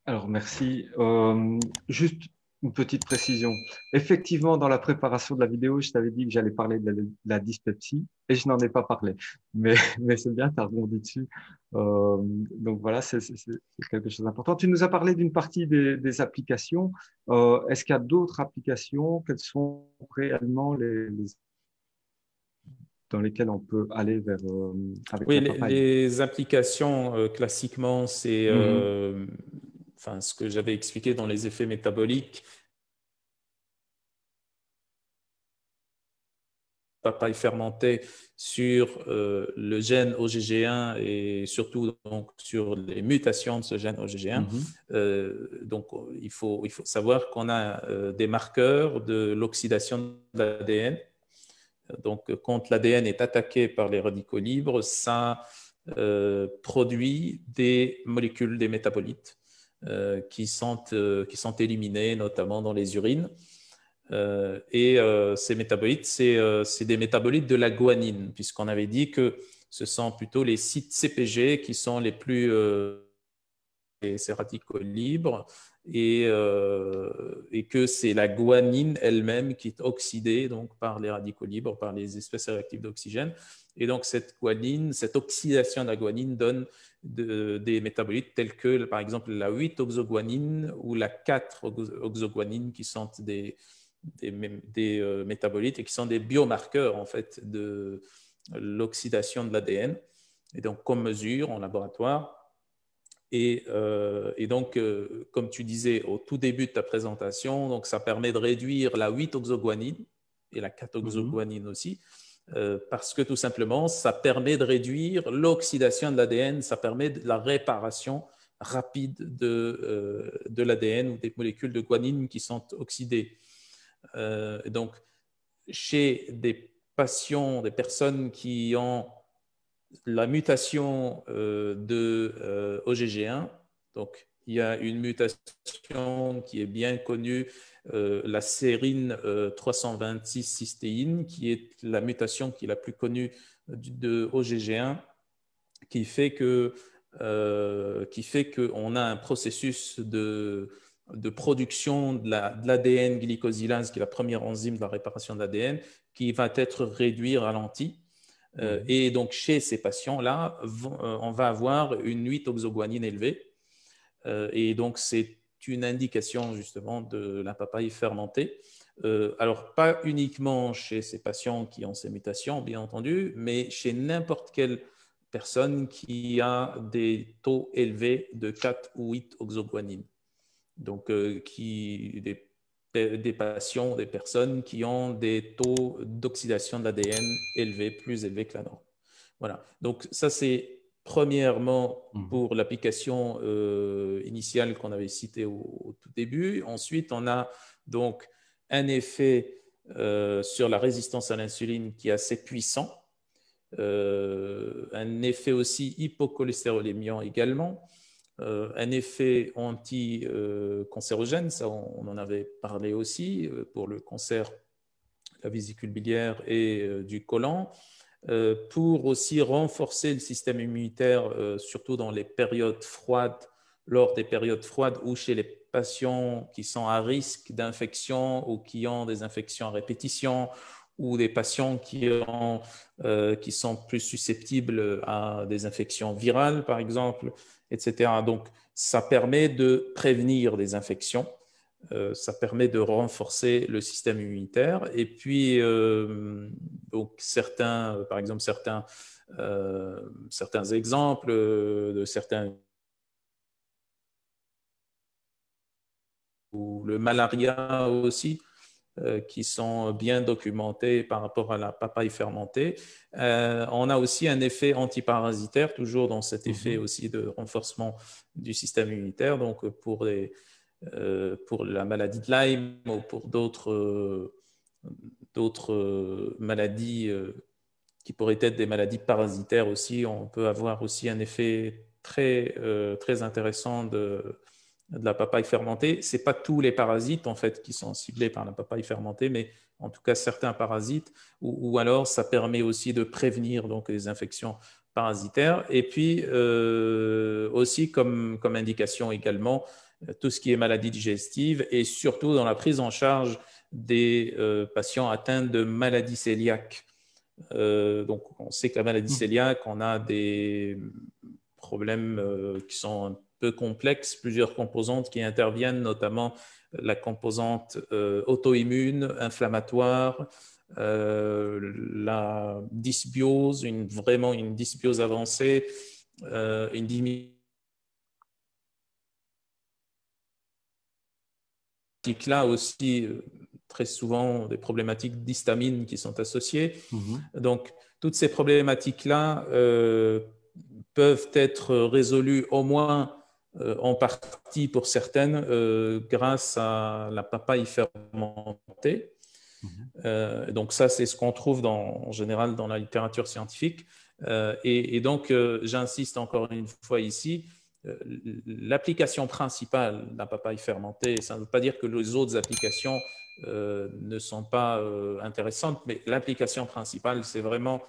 Alors, merci. Juste une petite précision. Effectivement, dans la préparation de la vidéo, je t'avais dit que j'allais parler de la dyspepsie et je n'en ai pas parlé. Mais, mais c'est bien, tu as rebondi dessus. Donc voilà, c'est quelque chose d'important. Tu nous as parlé d'une partie des applications. Est-ce qu'il y a d'autres applications? Quelles sont réellement dans lesquelles on peut aller vers, avec Oui, la papaye? les applications, classiquement, c'est Mhm, enfin, ce que j'avais expliqué dans les effets métaboliques. Papaye fermentée sur le gène OGG1 et surtout donc, sur les mutations de ce gène OGG1. mhm, Donc, il faut savoir qu'on a des marqueurs de l'oxydation de l'ADN. Donc, quand l'ADN est attaqué par les radicaux libres, ça produit des molécules, des métabolites qui sont éliminés notamment dans les urines. Ces métabolites, c'est des métabolites de la guanine, puisqu'on avait dit que ce sont plutôt les sites CPG qui sont les plus ces radicaux libres et que c'est la guanine elle-même qui est oxydée donc, par les radicaux libres, par les espèces réactives d'oxygène. Et donc cette guanine, cette oxydation de la guanine donne des métabolites tels que par exemple la 8-oxoguanine ou la 4-oxoguanine qui sont des métabolites et qui sont des biomarqueurs en fait de l'oxydation de l'ADN. Et donc, comme mesure en laboratoire. Et donc, comme tu disais au tout début de ta présentation, donc ça permet de réduire la 8-oxoguanine et la mhm. 4-oxoguanine aussi, parce que tout simplement, ça permet de réduire l'oxydation de l'ADN, ça permet de la réparation rapide de l'ADN ou des molécules de guanine qui sont oxydées. Donc, chez des patients, des personnes qui ont la mutation de OGG1, donc il y a une mutation qui est bien connue, la sérine 326 cystéine, qui est la mutation qui est la plus connue de OGG1, qui fait que qu'on a un processus de production de l'ADN glycosylase, qui est la première enzyme de la réparation de l'ADN, qui va être réduit, ralenti. Mhm. Et donc, chez ces patients-là, on va avoir une 8-oxoguanine élevée. Et donc, c'est une indication justement de la papaye fermentée. Alors, pas uniquement chez ces patients qui ont ces mutations, bien entendu, mais chez n'importe quelle personne qui a des taux élevés de 4 ou 8 oxoguanines. Donc, des patients, des personnes qui ont des taux d'oxydation de l'ADN élevés, plus élevés que la norme. Voilà. Donc, ça, c'est premièrement Mhm. pour l'application initiale qu'on avait citée au tout début. Ensuite, on a donc un effet sur la résistance à l'insuline qui est assez puissant. Un effet aussi hypocholestérolémiant également, un effet anti-cancérogène, ça on en avait parlé aussi pour le cancer de la vésicule biliaire et du côlon, pour aussi renforcer le système immunitaire, surtout dans les périodes froides, lors des périodes froides ou chez les patients qui sont à risque d'infection ou qui ont des infections à répétition ou des patients qui sont plus susceptibles à des infections virales, par exemple, etc. Donc, ça permet de prévenir des infections, ça permet de renforcer le système immunitaire. Et puis, donc certains, par exemple, certains exemples de certains, ou le malaria aussi, qui sont bien documentés par rapport à la papaye fermentée. On a aussi un effet antiparasitaire, toujours dans cet effet Mhm. aussi de renforcement du système immunitaire. Donc, pour la maladie de Lyme ou pour d'autres maladies qui pourraient être des maladies parasitaires aussi, on peut avoir aussi un effet très intéressant de la papaye fermentée. Ce n'est pas tous les parasites en fait qui sont ciblés par la papaye fermentée, mais en tout cas certains parasites, ou alors ça permet aussi de prévenir donc les infections parasitaires. Et puis aussi comme indication également, tout ce qui est maladie digestive et surtout dans la prise en charge des patients atteints de maladie cœliaque. Donc, on sait que la maladie cœliaque, on a des problèmes qui sont un peu complexes, plusieurs composantes qui interviennent, notamment la composante auto-immune, inflammatoire, la dysbiose, vraiment une dysbiose avancée, une diminution là aussi, très souvent des problématiques d'histamine qui sont associées. Donc, toutes ces problématiques-là peuvent être résolues au moins en partie pour certaines grâce à la papaye fermentée. Donc, ça, c'est ce qu'on trouve en général dans la littérature scientifique. Et donc, j'insiste encore une fois ici, l'application principale de la papaye fermentée, ça ne veut pas dire que les autres applications ne sont pas intéressantes, mais l'application principale, c'est vraiment